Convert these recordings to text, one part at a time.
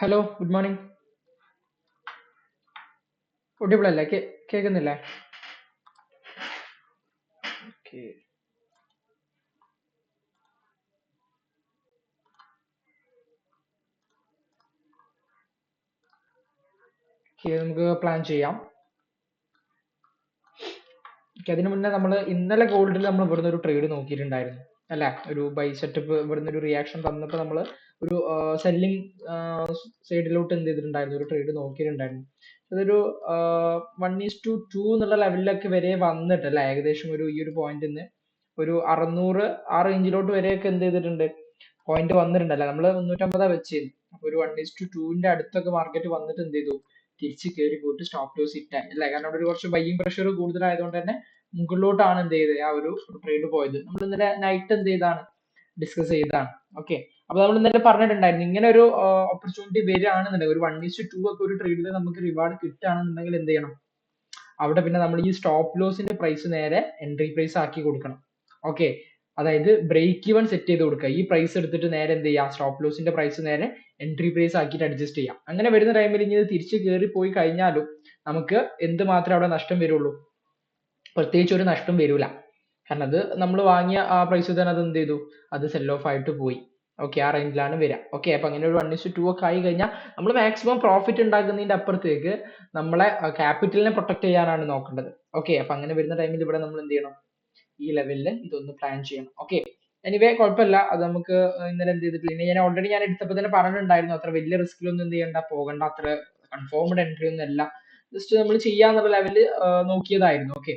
Hello good morning. Audible അല്ലേ? കേൾക്കുന്നില്ലേ? Okay. നമുക്ക് പ്ലാൻ ചെയ്യാം. അതിനു മുന്നേ നമ്മൾ ഇന്നലെ ഗോൾഡിൽ നമ്മൾ ഇവിടുന്ന് ഒരു ട്രേഡ് നോക്കിയിട്ടുണ്ടായിരുന്നു അല്ലെ? ഒരു ബൈ സെറ്റപ്പ് ഇവിടുന്ന് ഒരു റിയാക്ഷൻ തന്നപ്പോൾ നമ്മൾ ഒരു സെല്ലിംഗ് സൈഡിലോട്ട് എന്ത് ചെയ്തിട്ടുണ്ടായിരുന്നു, ഒരു ട്രേഡ് നോക്കിയിട്ടുണ്ടായിരുന്നു. അതൊരു 1:2 എന്നുള്ള ലെവലിലൊക്കെ വരെ വന്നിട്ട് അല്ലെ, ഏകദേശം ഒരു ഈ ഒരു പോയിന്റിൽ നിന്ന് ഒരു 600 ആ റേഞ്ചിലോട്ട് വരെയൊക്കെ എന്ത് ചെയ്തിട്ടുണ്ട്, പോയിന്റ് വന്നിട്ടുണ്ടല്ലേ. നമ്മൾ 350 വെച്ചിരുന്നു. അപ്പൊ ഒരു 1:2 അടുത്തൊക്കെ മാർക്കറ്റ് വന്നിട്ട് എന്ത് ചെയ്തു, തിരിച്ച് കയറി പോയിട്ട് സ്റ്റോപ്പ് ലോസ് ഹിറ്റ് ആയി അല്ലെ. കാരണം അവിടെ ഒരു കുറച്ച് ബൈയിങ് പ്രഷർ കൂടുതലായതുകൊണ്ട് തന്നെ മുകളിലോട്ടാണ് എന്ത് ചെയ്തത്, ആ ഒരു ട്രേഡ് പോയത്. നമ്മൾ ഇന്നലെ നൈറ്റ് എന്ത് ചെയ്താണ്, ഡിസ്കസ് ചെയ്താണ്. ഓക്കെ. അപ്പൊ നമ്മൾ ഇന്നലെ പറഞ്ഞിട്ടുണ്ടായിരുന്നു, ഇങ്ങനെ ഒരു ഓപ്പർച്യൂണിറ്റി വരികയാണെന്നുണ്ടെങ്കിൽ ഒരു 1:2 ഒക്കെ ഒരു ട്രേഡിൽ നമുക്ക് റിവാർഡ് കിട്ടുകയാണെന്നുണ്ടെങ്കിൽ എന്ത് ചെയ്യണം, അവിടെ പിന്നെ നമ്മൾ ഈ സ്റ്റോപ്പ് ലോസിന്റെ പ്രൈസ് നേരെ എൻട്രി പ്രൈസ് ആക്കി കൊടുക്കണം. ഓക്കെ. അതായത് ബ്രേക്ക് ഈവൻ സെറ്റ് ചെയ്ത് കൊടുക്കുക. ഈ പ്രൈസ് എടുത്തിട്ട് നേരെ എന്ത് ചെയ്യാം, സ്റ്റോപ്പ് ലോസിന്റെ പ്രൈസ് നേരെ എൻട്രി പ്രൈസ് ആക്കിയിട്ട് അഡ്ജസ്റ്റ് ചെയ്യാം. അങ്ങനെ വരുന്ന ടൈമിൽ ഇനി ഇത് തിരിച്ച് കയറി പോയി കഴിഞ്ഞാലും നമുക്ക് എന്ത് മാത്രമേ അവിടെ നഷ്ടം വരുള്ളൂ, പ്രത്യേകിച്ച് ഒരു നഷ്ടം വരില്ല. കാരണം അത് നമ്മൾ വാങ്ങിയ ആ പ്രൈസ് തന്നെ അത് എന്ത് ചെയ്തു, അത് സെൽ ഓഫ് ആയിട്ട് പോയി. ഓക്കെ. ആ റേഞ്ചിലാണ് വരിക. ഓക്കെ. അപ്പൊ അങ്ങനെ ഒരു 1:2 ഒക്കെ ആയി കഴിഞ്ഞാൽ നമ്മൾ മാക്സിമം പ്രോഫിറ്റ് ഉണ്ടാക്കുന്നതിന്റെ അപ്പുറത്തേക്ക് നമ്മളെ ക്യാപിറ്റലിനെ പ്രൊട്ടക്ട് ചെയ്യാനാണ് നോക്കേണ്ടത്. ഓക്കെ. അപ്പൊ അങ്ങനെ വരുന്ന ടൈമിൽ ഇവിടെ നമ്മൾ എന്ത് ചെയ്യണം, ഈ ലെവലിൽ ഇതൊന്ന് പ്ലാൻ ചെയ്യണം. ഓക്കെ. എനിവേ കുഴപ്പമില്ല, അത് നമുക്ക് ഇന്നലെ എന്ത് ചെയ്തിട്ടില്ല. ഇനി ഞാൻ എടുത്തപ്പോൾ തന്നെ പറഞ്ഞിട്ടുണ്ടായിരുന്നു, അത്ര വലിയ റിസ്കിലൊന്നും എന്ത് ചെയ്യണ്ട, പോകണ്ട, അത്ര കൺഫേംഡ് എൻട്രി ഒന്നും അല്ല, ജസ്റ്റ് നമ്മൾ ചെയ്യാന്നുള്ള ലെവലിൽ നോക്കിയതായിരുന്നു. ഓക്കെ.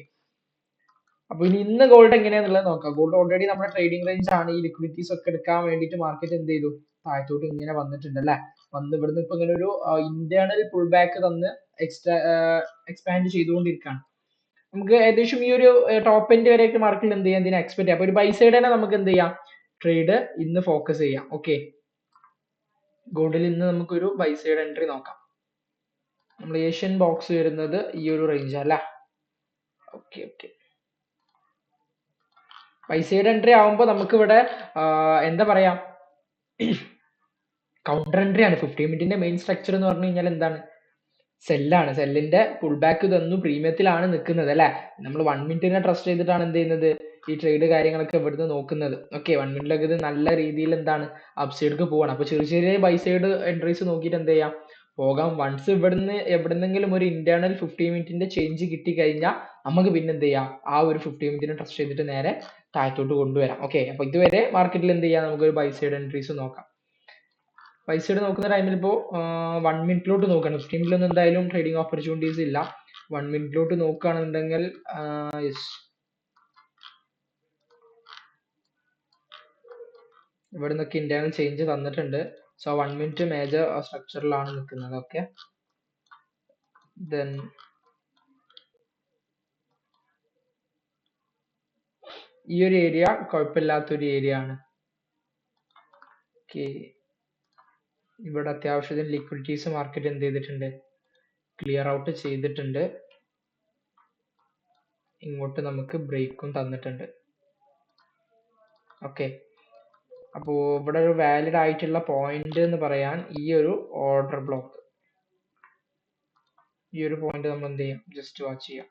അപ്പൊ ഇനി ഇന്ന് ഗോൾഡ് എങ്ങനെയാന്നുള്ളത് നോക്കാം. ഗോൾഡ് ഓൾറെഡി നമ്മുടെ ട്രേഡിംഗ് റേഞ്ച് ആണ്. ഈ ലിക്വിഡിറ്റീസ് ഒക്കെ എടുക്കാൻ വേണ്ടിയിട്ട് മാർക്കറ്റ് എന്ത് ചെയ്തു, താഴത്തോട്ട് ഇങ്ങനെ വന്നിട്ടുണ്ട് അല്ലെ. വന്ന് ഇവിടുന്ന് ഇപ്പൊ ഇങ്ങനെ ഒരു ഇന്റേണൽ പുൾ ബാക്ക് തന്ന് എക്സ്പാൻഡ് ചെയ്തുകൊണ്ടിരിക്കുകയാണ്. നമുക്ക് ഏകദേശം ഈ ഒരു ടോപ്പ് എൻഡ് വരെയൊക്കെ മാർക്കറ്റിൽ എന്ത് ചെയ്യാം, ഇതിനെ എക്സ്പെക്ട് ചെയ്യാം. അപ്പൊ ഒരു ബൈ സൈഡ് തന്നെ നമുക്ക് എന്ത് ചെയ്യാം, ട്രേഡ് ഇന്ന് ഫോക്കസ് ചെയ്യാം. ഓക്കെ. ഗോൾഡിൽ ഇന്ന് നമുക്കൊരു ബൈ സൈഡ് എൻട്രി നോക്കാം. നമ്മൾ ഏഷ്യൻ ബോക്സ് വരുന്നത് ഈ ഒരു റേഞ്ച് അല്ല. Okay. Okay. By side entry ആവുമ്പോൾ നമുക്ക് ഇവിടെ എന്താ പറയാ, കൗണ്ടർ എൻട്രി ആണ്. 15 മിനിറ്റിന്റെ മെയിൻ സ്ട്രക്ചർ എന്ന് പറഞ്ഞു കഴിഞ്ഞാൽ എന്താണ്, സെല്ലാണ്. സെല്ലിന്റെ പുൾ ബാക്ക് തന്നു, പ്രീമിയത്തിലാണ് നിൽക്കുന്നത് അല്ലെ. നമ്മൾ 1 മിനിറ്റിനെ ട്രസ്റ്റ് ചെയ്തിട്ടാണ് എന്ത് ചെയ്യുന്നത്, ഈ ട്രേഡ് കാര്യങ്ങളൊക്കെ ഇവിടുന്ന് നോക്കുന്നത്. ഓക്കെ. 1 മിനിറ്റിലൊക്കെ ഇത് നല്ല രീതിയിൽ എന്താണ്, അപ്സൈഡ്ക്ക് പോവാണ്. അപ്പൊ ചെറിയ ചെറിയ ബൈ സൈഡ് എൻട്രീസ് നോക്കിയിട്ട് എന്ത് ചെയ്യാം, പോകാം. വൺസ് ഇവിടുന്ന് എവിടെന്നെങ്കിലും ഒരു ഇന്റേണൽ 15 മിനിറ്റിന്റെ ചേഞ്ച് കിട്ടി കഴിഞ്ഞാൽ നമുക്ക് പിന്നെ എന്ത് ചെയ്യാം, ആ ഒരു 15 മിനിറ്റിനെ ട്രസ്റ്റ് ചെയ്തിട്ട് നേരെ താഴത്തോട്ട് കൊണ്ടുവരാം. ഓക്കെ. അപ്പൊ ഇതുവരെ മാർക്കറ്റിൽ എന്ത് ചെയ്യാം, നമുക്ക് ഒരു ബൈ സൈഡ് എൻട്രീസ് നോക്കാം. ബൈ സൈഡ് നോക്കുന്ന ടൈമിൽ ഇപ്പോൾ 1 മിനിറ്റിലോട്ട് നോക്കണം. 15 മിനിറ്റിലൊന്നും എന്തായാലും ട്രേഡിംഗ് ഓപ്പർച്യൂണിറ്റീസ് ഇല്ല. 1 മിനിറ്റിലോട്ട് നോക്കുകയാണെന്നുണ്ടെങ്കിൽ യെസ്, ഇവിടെ നിന്നൊക്കെ ഇന്റേണൽ ചേഞ്ച് തന്നിട്ടുണ്ട്. സോ 1 മിനിറ്റ് മേജർ സ്ട്രക്ചറിലാണ് നിൽക്കുന്നത്. ഓക്കെ. ദെൻ ഈ ഒരു ഏരിയ കുഴപ്പമില്ലാത്തൊരു ഏരിയ ആണ്. ഓക്കെ. ഇവിടെ അത്യാവശ്യത്തിന് ലിക്വിഡിറ്റീസ് മാർക്കറ്റ് എന്ത് ചെയ്തിട്ടുണ്ട്, ക്ലിയർ ഔട്ട് ചെയ്തിട്ടുണ്ട്. ഇങ്ങോട്ട് നമുക്ക് ബ്രേക്കും തന്നിട്ടുണ്ട്. ഓക്കെ. അപ്പോ ഇവിടെ ഒരു വാലിഡ് ആയിട്ടുള്ള പോയിന്റ് എന്ന് പറയാൻ ഈ ഒരു ഓർഡർ ബ്ലോക്ക്, ഈ ഒരു പോയിന്റ് നമ്മൾ എന്ത് ചെയ്യും, ജസ്റ്റ് വാച്ച് ചെയ്യാം.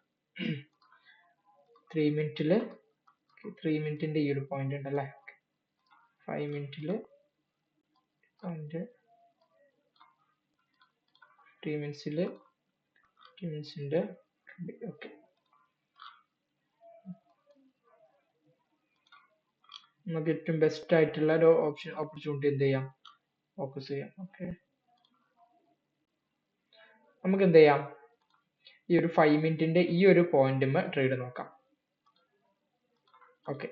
3 മിനിറ്റില് 3 മിനിറ്റിന്റെ ഈ ഒരു പോയിന്റ് ഉണ്ടല്ലേ. 5 മിനിറ്റില് പോയിന്റ്, 3 മിനിറ്റ്സില് 3 മിനിറ്റ്സിന്റെ. ഓക്കെ. നമുക്ക് ഏറ്റവും ബെസ്റ്റ് ആയിട്ടുള്ള ഒരു ഓപ്പർച്യൂണിറ്റി എന്ത് ചെയ്യാം, ഫോക്കസ് ചെയ്യാം. ഓക്കെ. നമുക്ക് എന്ത് ചെയ്യാം, ഈ ഒരു 5 മിനിറ്റിന്റെ ഈ ഒരു പോയിന്റുമ്മ ട്രേഡ് നോക്കാം. ഓക്കെ.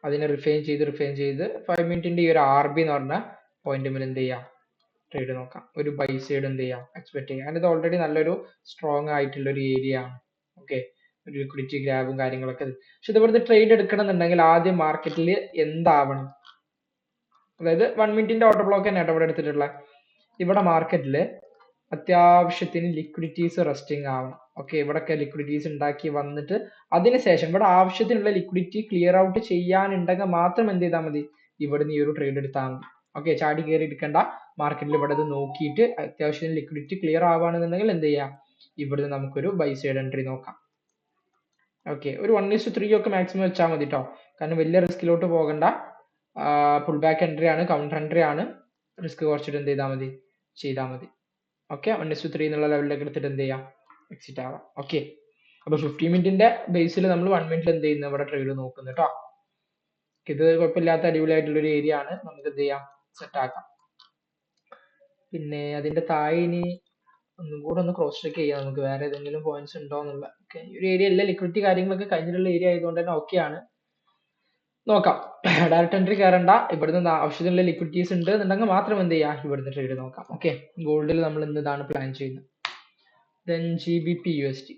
അതിനെ റിഫൈൻ ചെയ്ത് 5 മിനിറ്റിന്റെ ഈ ഒരു RB എന്ന് പറഞ്ഞ പോയിന്റുമ്മൽ എന്ത് ചെയ്യാം, ട്രേഡ് നോക്കാം. ഒരു ബൈ സൈഡ് എന്ത് ചെയ്യാം, എക്സ്പെക്ട് ചെയ്യാം. കാരണം ഇത് ഓൾറെഡി നല്ലൊരു സ്ട്രോങ് ആയിട്ടുള്ള ഒരു ഏരിയ ആണ്. ഓക്കെ. ഒരു ലിക്വിഡിറ്റി ഗ്രാബും കാര്യങ്ങളൊക്കെ. പക്ഷെ ഇതുപോലത്തെ ട്രേഡ് എടുക്കണം എന്നുണ്ടെങ്കിൽ ആദ്യം മാർക്കറ്റിൽ എന്താവണം, അതായത് 1 മിനിറ്റിന്റെ ഓർഡർ ബ്ലോക്ക് തന്നെ ഇവിടെ എടുത്തിട്ടുള്ള. ഇവിടെ മാർക്കറ്റിൽ അത്യാവശ്യത്തിന് ലിക്വിഡിറ്റീസ് റെസ്റ്റിംഗ് ആവണം. ഓക്കെ. ഇവിടെയൊക്കെ ലിക്വിഡിറ്റീസ് ഉണ്ടാക്കി വന്നിട്ട് അതിനുശേഷം ഇവിടെ ആവശ്യത്തിനുള്ള ലിക്വിഡിറ്റി ക്ലിയർ ഔട്ട് ചെയ്യാനുണ്ടെങ്കിൽ മാത്രം എന്ത് ചെയ്താൽ മതി, ഇവിടുന്ന് ഈ ഒരു ട്രേഡ് എടുത്താൽ മതി. ഓക്കെ, ചാടി കയറി എടുക്കണ്ട. മാർക്കറ്റിൽ ഇവിടെ ഇത് നോക്കിയിട്ട് അത്യാവശ്യം ലിക്വിഡിറ്റി ക്ലിയർ ആവുകയാണെന്നുണ്ടെങ്കിൽ എന്ത് ചെയ്യാം, ഇവിടുന്ന് നമുക്കൊരു ബൈ സൈഡ് എൻട്രി നോക്കാം. ഓക്കെ, ഒരു 1:3 ഒക്കെ മാക്സിമം വെച്ചാൽ മതി കേട്ടോ, കാരണം വലിയ റിസ്കിലോട്ട് പോകണ്ട. പുൾ ബാക്ക് എൻട്രി ആണ്, കൗണ്ടർ എൻട്രി ആണ്, റിസ്ക് കുറച്ചിട്ട് എന്ത് ചെയ്താൽ മതി, ചെയ്താൽ മതി. ഓക്കെ, 1:3 എന്നുള്ള ലെവലിലേക്ക് എടുത്തിട്ട് എന്ത് ചെയ്യാം, എക്സിറ്റ് ആവാം. ഓക്കെ, അപ്പൊ 15 മിനിറ്റിന്റെ ബേസിൽ നമ്മൾ 1 മിനിറ്റിൽ എന്ത് ചെയ്യുന്നു, ഇവിടെ ട്രേഡ് നോക്കുന്നു കേട്ടോ. ഇത് കുഴപ്പമില്ലാത്ത അടിപൊളിയായിട്ടുള്ള ഒരു ഏരിയ ആണ്, നമുക്ക് എന്ത് ചെയ്യാം, സെറ്റ് ആക്കാം. പിന്നെ അതിന്റെ താഴെ ഇനി ഒന്നും കൂടെ ഒന്ന് ക്രോസ് ചെക്ക് ചെയ്യാം നമുക്ക്, വേറെ ഏതെങ്കിലും പോയിന്റ്സ് ഉണ്ടോ എന്നുള്ള. ഓക്കെ, ഈ ഒരു ഏരിയ എല്ലാ ലിക്വിഡിറ്റി കാര്യങ്ങളൊക്കെ കഴിഞ്ഞിട്ടുള്ള ഏരിയ ആയതുകൊണ്ട് തന്നെ ഓക്കെ ആണ്. നോക്കാം, ഡയറക്റ്റ് എൻട്രി കയറണ്ട, ഇവിടുന്ന് ആവശ്യത്തിനുള്ള ലിക്വിഡിറ്റീസ് ഉണ്ട് എന്നുണ്ടെങ്കിൽ മാത്രം എന്ത് ചെയ്യാം, ഇവിടുന്ന് ട്രേഡ് നോക്കാം. ഓക്കെ, ഗോൾഡിൽ നമ്മൾ ഇന്ന് ഇതാണ് പ്ലാൻ ചെയ്യുന്നത്. ദെൻ GBP/USD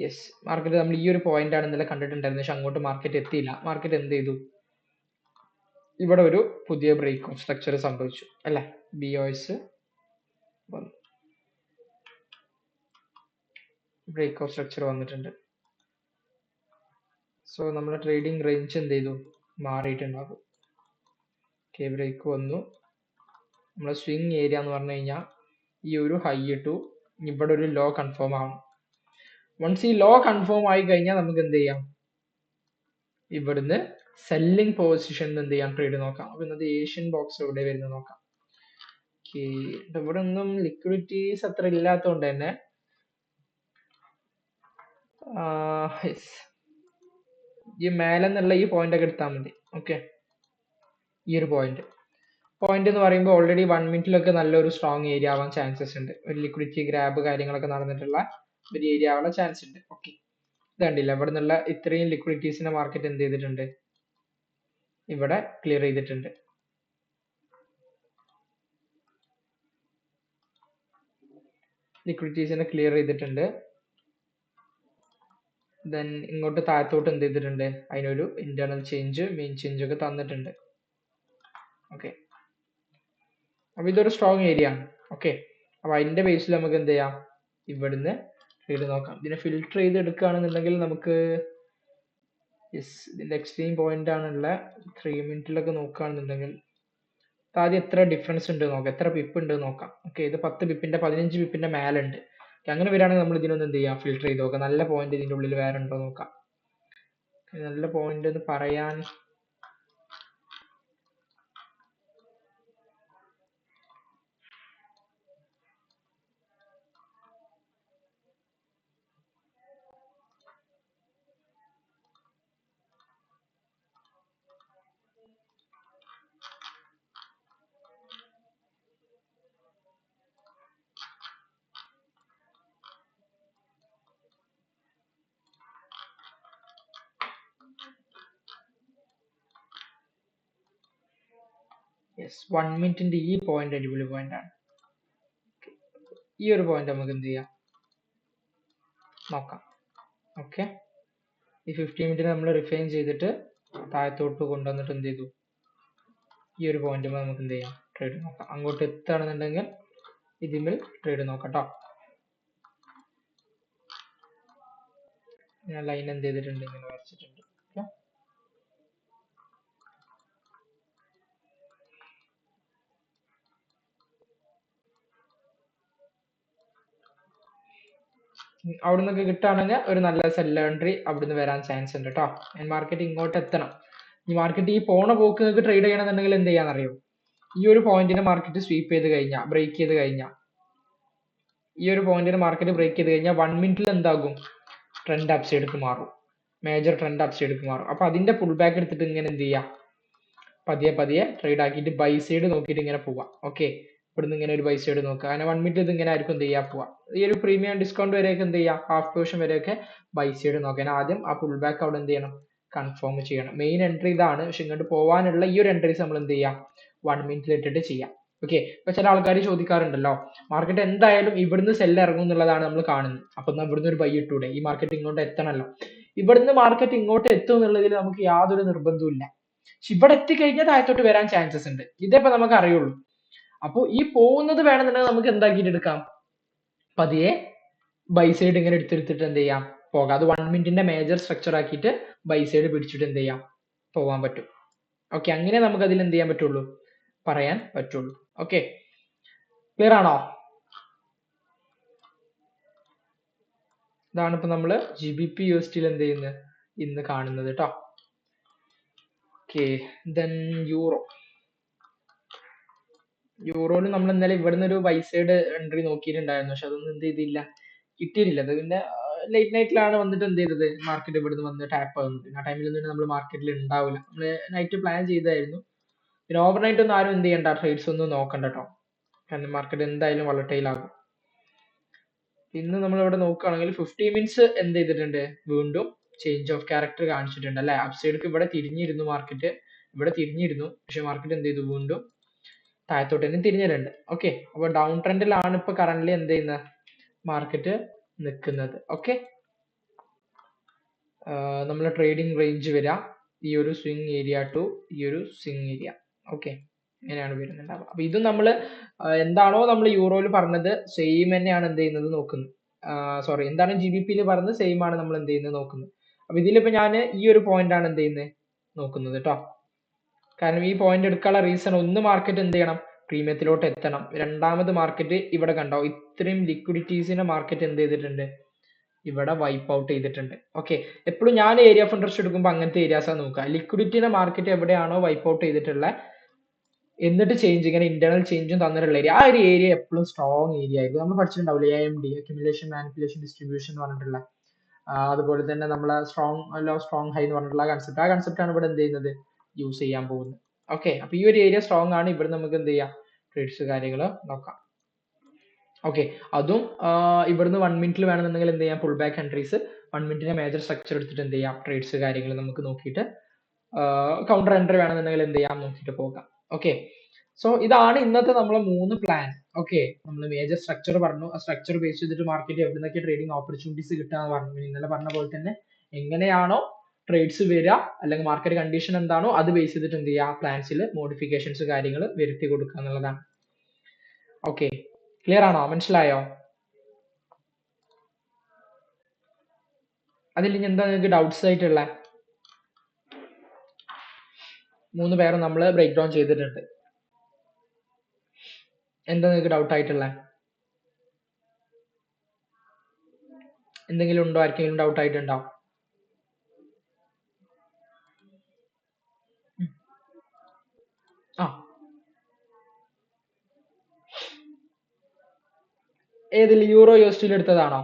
യെസ്, മാർക്കറ്റ് നമ്മൾ ഈ ഒരു പോയിന്റ് ആണ് ഇന്നലെ കണ്ടിട്ടുണ്ടായിരുന്നത്, പക്ഷെ അങ്ങോട്ട് മാർക്കറ്റ് എത്തിയില്ല. മാർക്കറ്റ് എന്ത് ചെയ്തു, ഇവിടെ ഒരു പുതിയ ബ്രേക്ക് ഓഫ് സ്ട്രക്ചർ സംഭവിച്ചു അല്ലെ, BOS വന്നു, ബ്രേക്ക് ഓഫ് സ്ട്രക്ചർ വന്നിട്ടുണ്ട്. സോ നമ്മുടെ ട്രേഡിംഗ് റേഞ്ച് എന്ത് ചെയ്തു, മാറിയിട്ടുണ്ടാകും. ഓക്കെ, ബ്രേക്ക് വന്നു. നമ്മുടെ സ്വിംഗ് ഏരിയ എന്ന് പറഞ്ഞു കഴിഞ്ഞാൽ ഈ ഒരു ഹൈ ടു ഇവിടെ ഒരു ലോ കൺഫേം ആവണം. വൺസ് ഈ ലോ കൺഫേം ആയി കഴിഞ്ഞാൽ നമുക്ക് എന്ത് ചെയ്യാം, ഇവിടുന്ന് സെല്ലിംഗ് പൊസിഷനിൽ എന്ത് ചെയ്യാം, ട്രേഡ് നോക്കാം. അപ്പൊ ഇന്നത്തെ ഏഷ്യൻ ബോക്സ് എവിടെ വരുന്നത് നോക്കാം. ഇവിടെ ഒന്നും ലിക്വിഡിറ്റീസ് അത്ര ഇല്ലാത്തതുകൊണ്ട് തന്നെ ഈ മേലെ നിന്നുള്ള ഈ പോയിന്റ് ഒക്കെ എടുത്താൽ മതി. ഓക്കെ, ഈ ഒരു പോയിന്റ് എന്ന് പറയുമ്പോൾ ഓൾറെഡി 1 മിനിറ്റിലൊക്കെ നല്ലൊരു സ്ട്രോങ് ഏരിയ ആവാൻ ചാൻസസ് ഉണ്ട്. ഒരു ലിക്വിഡിറ്റി ഗ്രാബ് കാര്യങ്ങളൊക്കെ നടന്നിട്ടുള്ള ഒരു ഏരിയ ആവാൻ ചാൻസ് ഉണ്ട്. ഓക്കെ, ഇത് കണ്ടില്ല, ഇവിടെ നിന്നുള്ള ഇത്രയും ലിക്വിഡിറ്റീസിന്റെ മാർക്കറ്റ് എന്ത് ചെയ്തിട്ടുണ്ട്, ഇവിടെ ക്ലിയർ ചെയ്തിട്ടുണ്ട്. ലിക്വിഡിറ്റീസിനെ ക്ലിയർ ചെയ്തിട്ടുണ്ട്. ദെൻ ഇങ്ങോട്ട് താഴത്തോട്ട് എന്ത് ചെയ്തിട്ടുണ്ട്, അതിനൊരു ഇന്റേണൽ ചേഞ്ച്, മെയിൻ ചേഞ്ച് ഒക്കെ തന്നിട്ടുണ്ട്. ഓക്കെ, അപ്പൊ ഇതൊരു സ്ട്രോങ് ഏരിയ ആണ്. ഓക്കെ, അപ്പൊ അതിന്റെ ബേസിൽ നമുക്ക് എന്ത് ചെയ്യാം, ഇവിടുന്ന് ട്രേഡ് നോക്കാം. ഇതിനെ ഫിൽട്ടർ ചെയ്ത് എടുക്കുകയാണെന്നുണ്ടെങ്കിൽ നമുക്ക് ഇതിന്റെ എക്സ്ട്രീം പോയിന്റ് ആണുള്ള 3 മിനിറ്റിലൊക്കെ നോക്കുകയാണെന്നുണ്ടെങ്കിൽ ആദ്യം എത്ര ഡിഫറൻസ് ഉണ്ട് നോക്കാം, എത്ര പിപ്പ് ഉണ്ട് നോക്കാം. ഓക്കെ, ഇത് 10 പിപ്പിന്റെ 15 പിപ്പിന്റെ മേലെ ഉണ്ട്. അങ്ങനെ വരികയാണെങ്കിൽ നമ്മൾ ഇതിനൊന്ന് എന്ത് ചെയ്യാം, ഫിൽട്ടർ ചെയ്ത് നോക്കാം. നല്ല പോയിന്റ് ഇതിന്റെ ഉള്ളിൽ വേറെ ഉണ്ടോ നോക്കാം. നല്ല പോയിന്റ് എന്ന് പറയാൻ യെസ്, 1 മിനിറ്റിന്റെ ഈ പോയിന്റ് അടിപൊളി പോയിന്റ് ആണ്. ഈ ഒരു പോയിന്റ് നമുക്ക് എന്ത് ചെയ്യാം, നോക്കാം. ഓക്കെ, ഈ 15 മിനിറ്റിന് നമ്മൾ റിഫൈൻ ചെയ്തിട്ട് താഴത്തോട്ട് കൊണ്ടുവന്നിട്ട് എന്ത് ചെയ്തു, ഈ ഒരു പോയിന്റ് നമുക്ക് എന്ത് ചെയ്യാം, ട്രേഡ് നോക്കാം. അങ്ങോട്ട് എത്തുകയാണെന്നുണ്ടെങ്കിൽ ഇതിൽ ട്രേഡ് നോക്കാം കേട്ടോ. ഞാൻ ലൈൻ എന്ത് ചെയ്തിട്ടുണ്ട്, ഇങ്ങനെ വരച്ചിട്ടുണ്ട്. ഓക്കെ, അവിടെ നിന്നൊക്കെ കിട്ടുകയാണെങ്കിൽ ഒരു നല്ല സെൽ എൻട്രി അവിടുന്ന് വരാൻ ചാൻസ് ഉണ്ട് കേട്ടോ. മാർക്കറ്റ് ഇങ്ങോട്ട് എത്തണം. ഈ മാർക്കറ്റ് ഈ പോണ പോക്ക് നിങ്ങൾക്ക് ട്രേഡ് ചെയ്യണമെന്നുണ്ടെങ്കിൽ എന്ത് ചെയ്യാന്നറിയോ, ഈ ഒരു പോയിന്റിന് മാർക്കറ്റ് സ്വീപ്പ് ചെയ്ത് കഴിഞ്ഞാൽ, ബ്രേക്ക് ചെയ്ത് കഴിഞ്ഞാൽ, ഈ ഒരു പോയിന്റിന് മാർക്കറ്റ് ബ്രേക്ക് ചെയ്ത് കഴിഞ്ഞാൽ 1 മിനിറ്റിൽ എന്താകും, ട്രെൻഡ് അപ്പ് സൈഡിലേക്ക് മാറും, മേജർ ട്രെൻഡ് അപ്പ് സൈഡിലേക്ക് മാറും. അപ്പൊ അതിന്റെ പുൾ ബാക്ക് എടുത്തിട്ട് ഇങ്ങനെ എന്ത് ചെയ്യാം, പതിയെ ട്രേഡ് ആക്കിയിട്ട് ബൈ സൈഡ് നോക്കിയിട്ട് ഇങ്ങനെ പോവാം. ഓക്കെ, ഇവിടുന്ന് ഇങ്ങനെ ഒരു ബൈ സൈഡ് നോക്കുക. അങ്ങനെ 1 മിനിറ്റ് ഇത് ഇങ്ങനെ ആയിരിക്കും എന്ത് ചെയ്യാൻ പോവാം. ഈ ഒരു പ്രീമിയം ഡിസ്കൗണ്ട് വരെയൊക്കെ എന്ത് ചെയ്യാം, ഹാഫ് പോർഷൻ വരെയൊക്കെ ബൈ സൈഡ് നോക്കാൻ. ആദ്യം ആ പുൾ ബാക്ക് അവിടെ എന്ത് ചെയ്യണം, കൺഫേം ചെയ്യണം. മെയിൻ എൻട്രി ഇതാണ്, പക്ഷെ ഇങ്ങോട്ട് പോകാനുള്ള ഈ ഒരു എൻട്രീസ് നമ്മൾ എന്ത് ചെയ്യാം, 1 മിനിറ്റിൽ ഇട്ടിട്ട് ചെയ്യാം. ഓക്കെ, ഇപ്പൊ ചില ആൾക്കാർ ചോദിക്കാറുണ്ടല്ലോ, മാർക്കറ്റ് എന്തായാലും ഇവിടുന്ന് സെല്ല് ഇറങ്ങും എന്നുള്ളതാണ് നമ്മൾ കാണുന്നത്, അപ്പൊ ഇവിടുന്ന് ഒരു ബൈ ഇട്ടൂടെ, ഈ മാർക്കറ്റ് ഇങ്ങോട്ട് എത്തണല്ലോ. ഇവിടുന്ന് മാർക്കറ്റ് ഇങ്ങോട്ട് എത്തും എന്നുള്ളതിൽ നമുക്ക് യാതൊരു നിർബന്ധവും ഇല്ല. പക്ഷെ ഇവിടെ എത്തിക്കഴിഞ്ഞാൽ താഴത്തോട്ട് വരാൻ ചാൻസസ് ഉണ്ട്, ഇതേപ്പോ നമുക്ക് അറിയുള്ളൂ. അപ്പൊ ഈ പോകുന്നത് വേണമെന്നുണ്ടെങ്കിൽ നമുക്ക് എന്താക്കിയിട്ട് എടുക്കാം, പതിയെ ബൈ സൈഡ് ഇങ്ങനെ എടുത്തെടുത്തിട്ട് എന്ത് ചെയ്യാം, പോകാം. അത് 1 മിനിറ്റിന്റെ മേജർ സ്ട്രക്ചർ ആക്കിയിട്ട് ബൈ സൈഡ് പിടിച്ചിട്ട് എന്ത് ചെയ്യാം, പോകാൻ പറ്റും. ഓക്കെ, അങ്ങനെ നമുക്ക് അതിൽ എന്ത് ചെയ്യാൻ പറ്റുള്ളൂ, പറയാൻ പറ്റുള്ളൂ. ഓക്കെ, ക്ലിയർ ആണോ? ഇതാണ് ഇപ്പൊ നമ്മള് GBP USD എന്ത് ചെയ്യുന്നത് ഇന്ന് കാണുന്നത് കേട്ടോ. ഓക്കെ, ദെൻ യൂറോയിൽ നമ്മൾ എന്തായാലും ഇവിടുന്ന് ഒരു ബൈ സൈഡ് എൻട്രി നോക്കിയിട്ടുണ്ടായിരുന്നു, പക്ഷെ അതൊന്നും എന്ത് ചെയ്തില്ല, കിട്ടിയിട്ടില്ല. അത് പിന്നെ ലേറ്റ് നൈറ്റിലാണ് വന്നിട്ട് എന്ത് ചെയ്തത്, മാർക്കറ്റ് ഇവിടുന്ന് വന്ന് ടാപ്പ് ആവുന്നത്. ആ ടൈമിലൊന്നും നമ്മൾ മാർക്കറ്റിൽ ഉണ്ടാവില്ല. നമ്മൾ നൈറ്റ് പ്ലാൻ ചെയ്തായിരുന്നു. പിന്നെ ഓവർനൈറ്റ് ഒന്നും ആരും എന്ത് ചെയ്യണ്ട, ട്രേഡ്സ് ഒന്നും നോക്കണ്ട കേട്ടോ, കാരണം മാർക്കറ്റ് എന്തായാലും വളട്ടൈൽ ആകും. ഇന്ന് നമ്മൾ ഇവിടെ നോക്കുകയാണെങ്കിൽ 50 മിനിറ്റ്സ് എന്ത് ചെയ്തിട്ടുണ്ട്, വീണ്ടും ചേഞ്ച് ഓഫ് ക്യാരക്ടർ കാണിച്ചിട്ടുണ്ട് അല്ലെ. അപ്സൈഡ്ക്ക് ഇവിടെ തിരിഞ്ഞിരുന്നു മാർക്കറ്റ്, ഇവിടെ തിരിഞ്ഞിരുന്നു, പക്ഷെ മാർക്കറ്റ് എന്ത് ചെയ്തു, വീണ്ടും താഴത്തോട്ട് തന്നെ തിരിഞ്ഞിട്ടുണ്ട്. ഓക്കെ, അപ്പൊ ഡൗൺ ട്രെൻഡിലാണ് ഇപ്പൊ കറന്റ് എന്ത് ചെയ്യുന്നത്, മാർക്കറ്റ് നിൽക്കുന്നത്. ഓക്കെ, നമ്മൾ ട്രേഡിംഗ് റേഞ്ച് വരിക ഈ ഒരു സ്വിംഗ് ഏരിയ ടു ഈ ഒരു സ്വിംഗ് ഏരിയ. ഓക്കെ, ഇങ്ങനെയാണ് വരുന്നുണ്ടാവുക. അപ്പൊ ഇത് നമ്മൾ എന്താണോ നമ്മൾ യൂറോയിൽ പറഞ്ഞത് സെയിം തന്നെയാണ് എന്ത് ചെയ്യുന്നത് നോക്കുന്നത്. സോറി, എന്താണ് GBP പറഞ്ഞത് സെയിം ആണ് നമ്മൾ എന്ത് ചെയ്യുന്നത് നോക്കുന്നത്. അപ്പൊ ഇതിലിപ്പോ ഞാൻ ഈ ഒരു പോയിന്റ് ആണ് എന്ത് ചെയ്യുന്നത് നോക്കുന്നത് കേട്ടോ. കാരണം ഈ പോയിന്റ് എടുക്കാനുള്ള റീസൺ, ഒന്ന് മാർക്കറ്റ് എന്ത് ചെയ്യണം, പ്രീമിയത്തിലോട്ട് എത്തണം. രണ്ടാമത് മാർക്കറ്റ് ഇവിടെ കണ്ടോ, ഇത്രയും ലിക്വിഡിറ്റീസിനെ മാർക്കറ്റ് എന്ത് ചെയ്തിട്ടുണ്ട്, ഇവിടെ വൈപ്പ് ഔട്ട് ചെയ്തിട്ടുണ്ട്. ഓക്കെ, എപ്പോഴും ഞാൻ ഏരിയ ഓഫ് ഇൻട്രസ്റ്റ് എടുക്കുമ്പോൾ അങ്ങനത്തെ ഏരിയാസാണ് നോക്കുക. ലിക്വിഡിറ്റിനെ മാർക്കറ്റ് എവിടെയാണോ വൈപ്പ് ഔട്ട് ചെയ്തിട്ടുള്ള, എന്നിട്ട് ചേഞ്ച് ഇങ്ങനെ ഇന്റേണൽ ചേഞ്ചും തന്നിട്ടുള്ള ഏരിയ, ആ ഒരു ഏരിയ എപ്പോഴും സ്ട്രോങ് ഏരിയ ആയിരിക്കും. നമ്മൾ പഠിച്ചിട്ടുണ്ടാവില്ലേ AMD, അക്യുമുലേഷൻ മാനിപ്പുലേഷൻ ഡിസ്ട്രിബ്യൂഷൻ എന്ന് പറഞ്ഞിട്ടുള്ള, അതുപോലെ തന്നെ നമ്മളെ സ്ട്രോങ് ലോ സ്ട്രോങ് ഹൈ എന്ന് പറഞ്ഞിട്ടുള്ള കൺസെപ്റ്റ്, ആ കൺസെപ്റ്റ് ആണ് ഇവിടെ എന്ത് ചെയ്യുന്നത്, യൂസ് ചെയ്യാൻ പോകുന്നത്. ഓക്കെ, അപ്പൊ ഈ ഒരു ഏരിയ സ്ട്രോങ് ആണ്, ഇവിടെ നമുക്ക് എന്ത് ചെയ്യാം, ട്രേഡ്സ് കാര്യങ്ങൾ നോക്കാം. ഓക്കെ, അതും ഇവിടുന്ന് 1 മിനിറ്റിൽ വേണമെന്നുണ്ടെങ്കിൽ എന്ത് ചെയ്യാം, പുൾ ബാക്ക് എൻട്രീസ് 1 മിനിറ്റിന്റെ മേജർ സ്ട്രക്ചർ എടുത്തിട്ട് എന്ത് ചെയ്യാം, ട്രേഡ്സ് കാര്യങ്ങൾ നമുക്ക് നോക്കിയിട്ട് കൗണ്ടർ എൻട്രി വേണമെന്നുണ്ടെങ്കിൽ എന്ത് ചെയ്യാം, നോക്കിയിട്ട് പോകാം. ഓക്കെ, സോ ഇതാണ് ഇന്നത്തെ നമ്മളെ 3 പ്ലാൻ. ഓക്കെ, നമ്മൾ മേജർ സ്ട്രക്ചർ പറഞ്ഞു, ആ സ്ട്രക്ചർ ബേസ് ചെയ്തിട്ട് മാർക്കറ്റ് എവിടുന്നൊക്കെ ട്രേഡിംഗ് ഓപ്പർച്യൂണിറ്റീസ് കിട്ടാന്ന് പറഞ്ഞു. ഇന്നലെ പറഞ്ഞ പോലെ തന്നെ എങ്ങനെയാണോ ട്രേഡ്സ് വരിക അല്ലെങ്കിൽ മാർക്കറ്റ് കണ്ടീഷൻ എന്താണോ അത് ബേസ് ചെയ്തിട്ട് എന്ത് ചെയ്യുക, പ്ലാൻസിൽ മോഡിഫിക്കേഷൻസ് കാര്യങ്ങൾ വരുത്തി കൊടുക്കുക എന്നുള്ളതാണ്. ഓക്കെ, ക്ലിയർ ആണോ, മനസ്സിലായോ? അതിൽ ഇനി എന്താ നിങ്ങൾക്ക് ഡൗട്ട്സ് ആയിട്ടുള്ള? 3 പേരും നമ്മൾ ബ്രേക്ക് ഡൗൺ ചെയ്തിട്ടുണ്ട്. എന്താ നിങ്ങൾക്ക് ഡൗട്ട് ആയിട്ടുള്ള? എന്തെങ്കിലും ഉണ്ടോ, ആർക്കെങ്കിലും ഡൗട്ട് ആയിട്ടുണ്ടോ? ആ, ഏതിൽ യൂറോ USD എടുത്തതാണോ?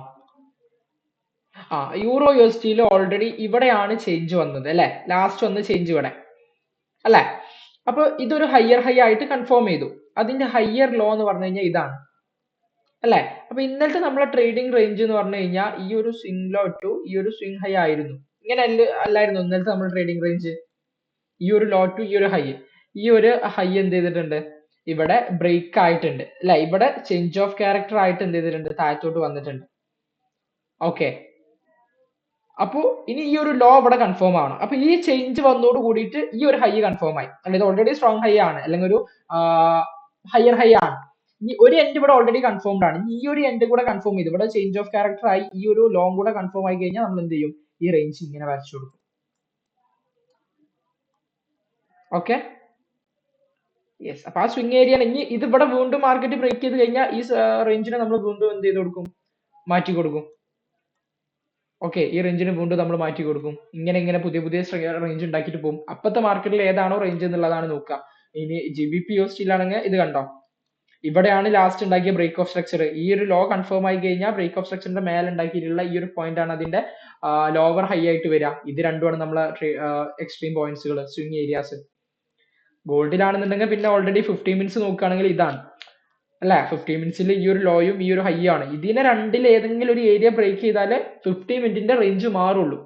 യൂറോ USD ഓൾറെഡി ഇവിടെയാണ് ചേഞ്ച് വന്നത് അല്ലെ, ലാസ്റ്റ് വന്ന ചേഞ്ച് ഇവിടെ അല്ലെ. അപ്പൊ ഇതൊരു ഹയർ ഹൈ ആയിട്ട് കൺഫേം ചെയ്തു. അതിന്റെ ഹയർ ലോ എന്ന് പറഞ്ഞു കഴിഞ്ഞാൽ ഇതാണ് അല്ലെ. അപ്പൊ ഇന്നലത്തെ നമ്മളെ ട്രേഡിംഗ് റേഞ്ച് എന്ന് പറഞ്ഞു കഴിഞ്ഞാൽ ഈ ഒരു സ്വിംഗ് ലോ ടു ഈ ഒരു സ്വിംഗ് ഹൈ ആയിരുന്നു. ഇങ്ങനെ അല്ലായിരുന്നു ഇന്നലത്തെ നമ്മൾ ട്രേഡിംഗ് റേഞ്ച്. ഈ ഒരു ലോ ടു ഈ ഒരു ഹൈ, ഈ ഒരു ഹൈ എന്ത് ചെയ്തിട്ടുണ്ട്, ഇവിടെ ബ്രേക്ക് ആയിട്ടുണ്ട് അല്ലെ. ഇവിടെ ചേഞ്ച് ഓഫ് ക്യാരക്ടർ ആയിട്ട് എന്ത് ചെയ്തിട്ടുണ്ട്, താഴത്തോട്ട് വന്നിട്ടുണ്ട്. ഓക്കെ, അപ്പൊ ഇനി ഈ ഒരു ലോ ഇവിടെ കൺഫേം ആണ്. അപ്പൊ ഈ ചേഞ്ച് വന്നോട് കൂടിയിട്ട് ഈ ഒരു ഹൈ കൺഫേം ആയി, അല്ലെങ്കിൽ ഓൾറെഡി സ്ട്രോങ് ഹൈ ആണ്, അല്ലെങ്കിൽ ഒരു ഹയർ ഹൈ ആണ്. ഈ ഒരു എൻഡ് ഇവിടെ ഓൾറെഡി കൺഫേംഡ് ആണ്. ഈ ഒരു എൻഡ് കൂടെ കൺഫേം ചെയ്തു, ഇവിടെ ചേഞ്ച് ഓഫ് ക്യാരക്ടർ ആയി ഈ ഒരു ലോങ് കൂടെ കൺഫേം ആയി കഴിഞ്ഞാൽ നമ്മൾ എന്ത് ചെയ്യും, ഈ റേഞ്ച് ഇങ്ങനെ വരച്ചു കൊടുക്കും. Okay, yes. അപ്പൊ ആ സ്വിംഗ് ഏരിയ ഇനി ഇത് ഇവിടെ വീണ്ടും മാർക്കറ്റ് ബ്രേക്ക് ചെയ്ത് കഴിഞ്ഞാൽ ഈ റേഞ്ചിനെ നമ്മൾ വീണ്ടും എന്ത് ചെയ്ത് കൊടുക്കും, മാറ്റി കൊടുക്കും. ഓക്കെ, ഈ റേഞ്ചിന് വീണ്ടും നമ്മൾ മാറ്റി കൊടുക്കും. ഇങ്ങനെ പുതിയ പുതിയ റേഞ്ച് ഉണ്ടാക്കിയിട്ട് പോകും. അപ്പത്തെ മാർക്കറ്റിൽ ഏതാണോ റേഞ്ച് എന്നുള്ളതാണ് നോക്കുക. ഇനി GBP USD ആണെങ്കിൽ ഇത് കണ്ടോ, ഇവിടെയാണ് ലാസ്റ്റ് ഉണ്ടാക്കിയ ബ്രേക്ക് ഓഫ് സ്ട്രക്ചർ. ഈ ഒരു ലോ കൺഫേം ആയി കഴിഞ്ഞാൽ ബ്രേക്ക് ഓഫ് സ്ട്രക്ചറിന്റെ മേലെ ഉണ്ടാക്കിയിട്ടുള്ള ഈ ഒരു പോയിന്റ് ആണ് അതിന്റെ ലോവർ ഹൈ ആയിട്ട് വരിക. ഇത് രണ്ടുമാണ് നമ്മളെ എക്സ്ട്രീം പോയിന്റ്സുകൾ, സ്വിംഗ് ഏരിയാസ്. ഗോൾഡിലാണെന്നുണ്ടെങ്കിൽ പിന്നെ ഓൾറെഡി 50 മിനിറ്റ്സ് നോക്കുകയാണെങ്കിൽ ഇതാണ് അല്ലെ. 50 മിനിറ്റ്സിൽ ഈ ഒരു ലോയും ഈ ഒരു ഹൈ ആണ്. ഇതിനെ രണ്ടിൽ ഏതെങ്കിലും ഒരു ഏരിയ ബ്രേക്ക് ചെയ്താലേ 50 മിനിറ്റിന്റെ റേഞ്ച് മാറുള്ളൂ.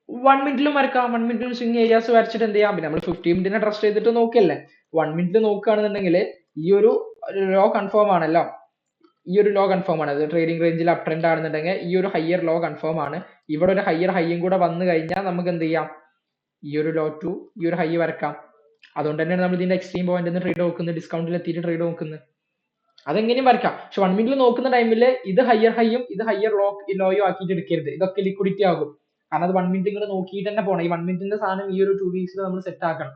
1 മിനിറ്റിലും വരക്കാം. 1 മിനിറ്റിൽ സ്വിംഗ് ഏരിയാസ് വരച്ചിട്ട് എന്ത് ചെയ്യാം, പിന്നെ നമ്മൾ 50 മിനിറ്റിനെ ട്രസ്റ്റ് ചെയ്തിട്ട് നോക്കിയല്ലേ. 1 മിനിറ്റിൽ നോക്കുകയാണെന്നുണ്ടെങ്കിൽ ഈ ഒരു ലോ കൺഫേം ആണല്ലോ, ഈ ഒരു ലോ കൺഫേം ആണ്. അത് ട്രേഡിംഗ് റേഞ്ചിൽ അപ് ട്രെൻഡ് ആണെന്നുണ്ടെങ്കിൽ ഈ ഒരു ഹയർ ലോ കൺഫേം ആണ്. ഇവിടെ ഒരു ഹയർ ഹൈയും കൂടെ വന്നു കഴിഞ്ഞാൽ നമുക്ക് എന്ത് ചെയ്യാം, ഈ ഒരു ലോ ടു ഈ ഒരു ഹൈ വരക്കാം. അതുകൊണ്ട് തന്നെയാണ് നമ്മൾ ഇതിന്റെ എക്സ്ട്രീം പോയിന്റ് ട്രേഡ് നോക്കുന്നത്, ഡിസ്കൗണ്ടിൽ എത്തിയിട്ട് ട്രേഡ് നോക്കുന്നത്. അതെങ്ങനെയും വരയ്ക്കാം. പക്ഷെ 1 മിനിറ്റിൽ നോക്കുന്ന ടൈമിൽ ഇത് ഹയർ ഹൈയും ഇത് ഹയർ ലോയും ആക്കിയിട്ട് എടുക്കരുത്. ഇതൊക്കെ ലിക്വിഡിറ്റി ആകും. കാരണം അത് 1 മിനിറ്റ് ഇങ്ങനെ നോക്കിയിട്ട് തന്നെ പോണം. ഈ 1 മിനിറ്റിന്റെ സാധനം ഈ ഒരു 2 വീക്സിൽ നമ്മൾ സെറ്റ് ആക്കണം.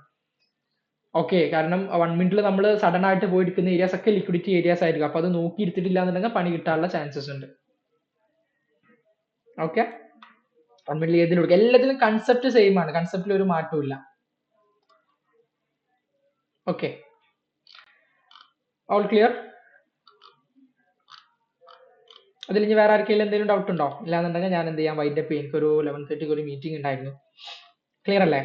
ഓക്കെ, കാരണം 1 മിനിറ്റിൽ നമ്മൾ സഡൻ ആയിട്ട് പോയി എടുക്കുന്ന ഏരിയാസ് ഒക്കെ ലിക്വിഡിറ്റി ഏരിയാസ് ആയിരിക്കും. അപ്പൊ അത് നോക്കി എടുത്തിട്ടില്ല എന്നുണ്ടെങ്കിൽ പണി കിട്ടാനുള്ള ചാൻസസ് ഉണ്ട്. ഓക്കെ, 1 മിനിറ്റിൽ ഏതിലും എടുക്കുക. എല്ലാത്തിലും കൺസെപ്റ്റ് സെയിം ആണ്. കൺസെപ്റ്റിൽ ഒരു മാറ്റവും ഇല്ല. Okay, all clear? അതിൽ ഇനി വേറെ ആർക്കെങ്കിലും എന്തെങ്കിലും ഡൗട്ട് ഉണ്ടോ? ഇല്ലാന്നുണ്ടെങ്കിൽ ഞാൻ എന്ത് ചെയ്യാം, വൈൻഡ് അപ്പ് ചെയ്യാം. എനിക്കൊരു 11:30 ഒരു മീറ്റിംഗ് ഉണ്ടായിരുന്നു. ക്ലിയർ അല്ലേ?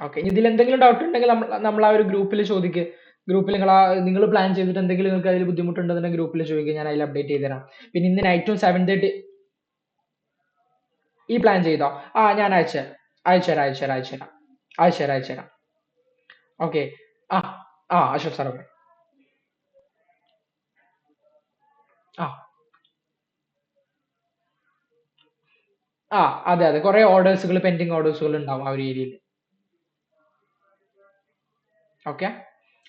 ഓക്കെ, ഇതിൽ എന്തെങ്കിലും ഡൗട്ട് ഉണ്ടെങ്കിൽ നമ്മൾ ആ ഒരു ഗ്രൂപ്പിൽ ചോദിക്കുക. ഗ്രൂപ്പിൽ നിങ്ങൾ പ്ലാൻ ചെയ്തിട്ട് എന്തെങ്കിലും നിങ്ങൾക്ക് അതിൽ ബുദ്ധിമുട്ടുണ്ടെന്നുണ്ടെങ്കിൽ ഗ്രൂപ്പിൽ ചോദിക്കുക, ഞാൻ അതിൽ അപ്ഡേറ്റ് ചെയ്ത് തരാം. പിന്നെ ഇന്ന് നൈറ്റും 7:30 ഈ പ്ലാൻ ചെയ്തോ? ആ, ഞാൻ അയച്ചുതരാം. ഓക്കെ. ആ ആ അശോക് സാർ, ഓക്കെ. ആ ആ അതെ അതെ, കുറെ ഓർഡേഴ്സുകൾ, പെൻഡിങ് ഓർഡേഴ്സുകൾ ഉണ്ടാവും ആ ഒരു ഏരിയയിൽ. ഓക്കെ,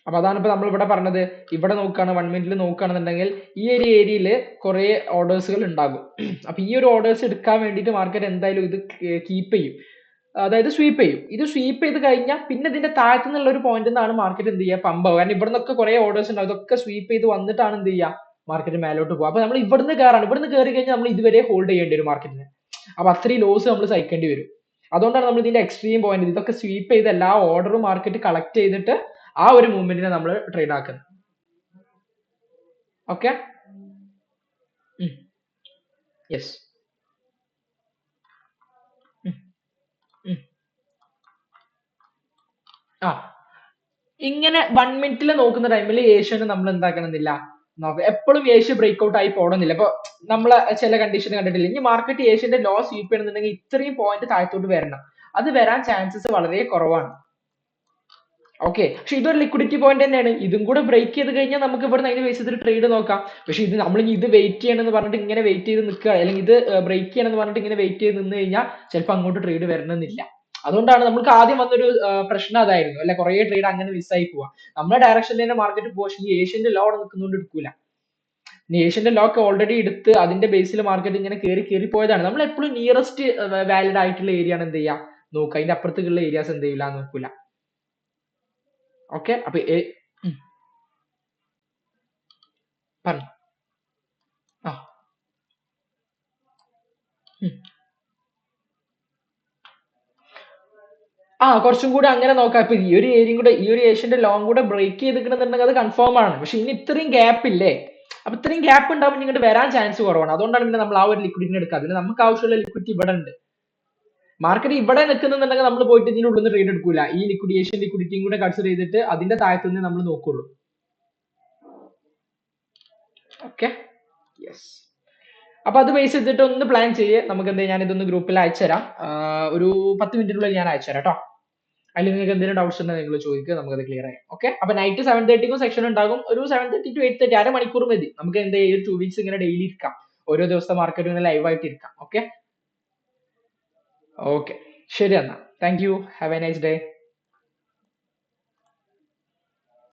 അപ്പൊ അതാണ് ഇപ്പൊ നമ്മൾ ഇവിടെ പറഞ്ഞത്. ഇവിടെ നോക്കുകയാണ്, 1 മിനിറ്റിൽ നോക്കുകയാണെന്നുണ്ടെങ്കിൽ ഈ ഒരു ഏരിയയിൽ കുറെ ഓർഡേഴ്സുകൾ ഉണ്ടാകും. അപ്പൊ ഈ ഒരു ഓർഡേഴ്സ് എടുക്കാൻ വേണ്ടിയിട്ട് മാർക്കറ്റ് എന്തായാലും ഇത് കീപ്പ് ചെയ്യും, അതായത് സ്വീപ്പ് ചെയ്യും. ഇത് സ്വീപ്പ് ചെയ്ത് കഴിഞ്ഞാൽ പിന്നെ ഇതിന്റെ താഴത്തു നിന്നുള്ള ഒരു പോയിന്റ് നിന്നാണ് മാർക്കറ്റ് എന്ത് ചെയ്യുക, പമ്പ് ആവുക. കാരണം ഇവിടെ നിന്നൊക്കെ കുറെ ഓർഡേഴ്സ് ഉണ്ടാവും, ഇതൊക്കെ സ്വീപ്പ് ചെയ്ത് വന്നിട്ടാണ് എന്ത് ചെയ്യുക, മാർക്കറ്റ് മേലോട്ട് പോകുക. അപ്പൊ നമ്മൾ ഇവിടുന്ന് കയറാണ്, ഇവിടുന്ന് കയറി കഴിഞ്ഞാൽ നമ്മൾ ഇതുവരെ ഹോൾഡ് ചെയ്യേണ്ടി വരും മാർക്കറ്റിന്. അപ്പൊ അത്രയും ലോസ് നമ്മൾ സഹിക്കേണ്ടി വരും. അതുകൊണ്ടാണ് നമ്മൾ ഇതിന്റെ എക്സ്ട്രീം പോയിന്റ്, ഇതൊക്കെ സ്വീപ്പ് ചെയ്ത് എല്ലാ ഓർഡറും മാർക്കറ്റ് കളക്ട് ചെയ്തിട്ട് ആ ഒരു മൂവ്മെന്റിനെ നമ്മൾ ട്രേഡ് ആക്കുന്നത്. Okay, yes. ആ, ഇങ്ങനെ 1 മിനിറ്റിൽ നോക്കുന്ന ടൈമിൽ ഏഷ്യന് നമ്മൾ എന്താക്കണമെന്നില്ല, എപ്പോഴും ഏഷ്യ ബ്രേക്ക് ഔട്ട് ആയി പോകണമെന്നില്ല. ഇപ്പൊ നമ്മളെ ചില കണ്ടീഷൻ കണ്ടിട്ടില്ല, ഇനി മാർക്കറ്റ് ഏഷ്യന്റെ ലോ സ്വീപ്പ് ചെയ്യണമെന്നുണ്ടെങ്കിൽ ഇത്രയും പോയിന്റ് താഴത്തോട്ട് വരണം. അത് വരാൻ ചാൻസസ് വളരെ കുറവാണ്. ഓക്കെ, പക്ഷെ ഇതൊരു ലിക്വിഡിറ്റി പോയിന്റ് തന്നെയാണ്. ഇതും കൂടെ ബ്രേക്ക് ചെയ്ത് കഴിഞ്ഞാൽ നമുക്ക് ഇവിടെ അതിന് ബേസ് ചെയ്തിട്ട് ട്രേഡ് നോക്കാം. പക്ഷെ ഇത് നമ്മൾ ഇത് വെയിറ്റ് ചെയ്യണമെന്ന് പറഞ്ഞിട്ട് ഇങ്ങനെ വെയിറ്റ് ചെയ്ത് നിൽക്കുക, അല്ലെങ്കിൽ ഇത് ബ്രേക്ക് ചെയ്യണമെന്ന് പറഞ്ഞിട്ട് ഇങ്ങനെ വെയിറ്റ് ചെയ്ത് നിന്ന് കഴിഞ്ഞാൽ ചിലപ്പോൾ അങ്ങോട്ട് ട്രേഡ് വരണമെന്നില്ല. അതുകൊണ്ടാണ് നമുക്ക് ആദ്യം വന്നൊരു പ്രശ്നം അതായിരുന്നു, അല്ലെ? കുറെ ട്രേഡ് അങ്ങനെ മിസ്സായി പോവാ. നമ്മുടെ ഡയറക്ഷനിൽ തന്നെ മാർക്കറ്റ് പോവാ, പക്ഷേ ഈ ഏഷ്യന്റെ ലോ അവിടെ നിൽക്കുന്നതുകൊണ്ട് എടുക്കൂല. ഇനി ഏഷ്യന്റെ ലോ ഒക്കെ ഓൾറെഡി എടുത്ത് അതിന്റെ ബേസിൽ മാർക്കറ്റ് ഇങ്ങനെ കയറി പോയതാണ്. നമ്മൾ എപ്പോഴും നിയറസ്റ്റ് വാലിഡ് ആയിട്ടുള്ള ഏരിയ ആണ് എന്ത് ചെയ്യുക, നോക്കുക. അതിന്റെ അപ്പുറത്തേക്കുള്ള ഏരിയാസ് എന്ത് ചെയ്യില്ല, നോക്കൂല. ഓക്കെ, അപ്പൊ പറഞ്ഞു. ആ ആ കുറച്ചും കൂടി അങ്ങനെ നോക്കാം. ഇപ്പൊ ഈ ഒരു ഏരിയയും കൂടെ, ഈ ഒരു ഏഷ്യന്റെ ലോങ് കൂടെ ബ്രേക്ക് ചെയ്തിട്ടുണ്ടെന്നുണ്ടെങ്കിൽ അത് കൺഫേം ആണ്. പക്ഷെ ഇനി ഇത്രയും ഗ്യാപ്പ് ഇല്ലേ, അപ്പൊ ഇത്രയും ഗ്യാപ്പ് ഉണ്ടാവുമ്പോൾ ഇങ്ങോട്ട് വരാൻ ചാൻസ് കുറവാണ്. അതുകൊണ്ടാണ് പിന്നെ നമ്മൾ ആ ഒരു ലിക്വിഡിറ്റിനെ എടുക്കുക. അതിന് നമുക്ക് ആവശ്യമുള്ള ലിക്വിഡിറ്റി ഇവിടെ ഉണ്ട്. മാർക്കറ്റ് ഇവിടെ നിൽക്കുന്നുണ്ടെങ്കിൽ നമ്മൾ പോയിട്ട് ഇതിന്റെ ഉള്ളിൽ നിന്ന് ട്രേഡ് എടുക്കൂല. ഈ ഏഷ്യൻ ലിക്വിഡിറ്റിയും കൂടെ കൺസിഡർ ചെയ്തിട്ട് അതിന്റെ താഴത്തു നിന്ന് നമ്മൾ നോക്കുള്ളൂ. Okay, yes. അപ്പൊ അത് ബേസ് ചെയ്തിട്ട് ഒന്ന് പ്ലാൻ ചെയ്യേ. നമുക്ക് എന്ത്, ഞാൻ ഇതൊന്ന് ഗ്രൂപ്പിൽ അയച്ചുതരാം. ഒരു 10 മിനിറ്റിനുള്ളിൽ ഞാൻ അയച്ചുതരാം കേട്ടോ. അതിൽ നിങ്ങൾക്ക് എന്തെങ്കിലും ഡൗട്ട്സ് ഉണ്ടെങ്കിൽ നിങ്ങൾ ചോദിക്കുക, നമുക്കത് ക്ലിയർ ആയി. ഓക്കെ, അപ്പൊ നൈറ്റ് 7:30 സെക്ഷൻ ഉണ്ടാകും. ഒരു 7:30 to 8:30, അരമണിക്കൂർ മതി. നമുക്ക് എന്ത് ഒരു 2 വീക്സ് ഇങ്ങനെ ഡെയിലി ഇരിക്കാം, ഓരോ ദിവസത്തെ മാർക്കറ്റ് ഇങ്ങനെ ലൈവ് ആയിട്ട് ഇരിക്കാം. ഓക്കെ ഓക്കെ, ശരി എന്നാ. Thank you, have A nice day.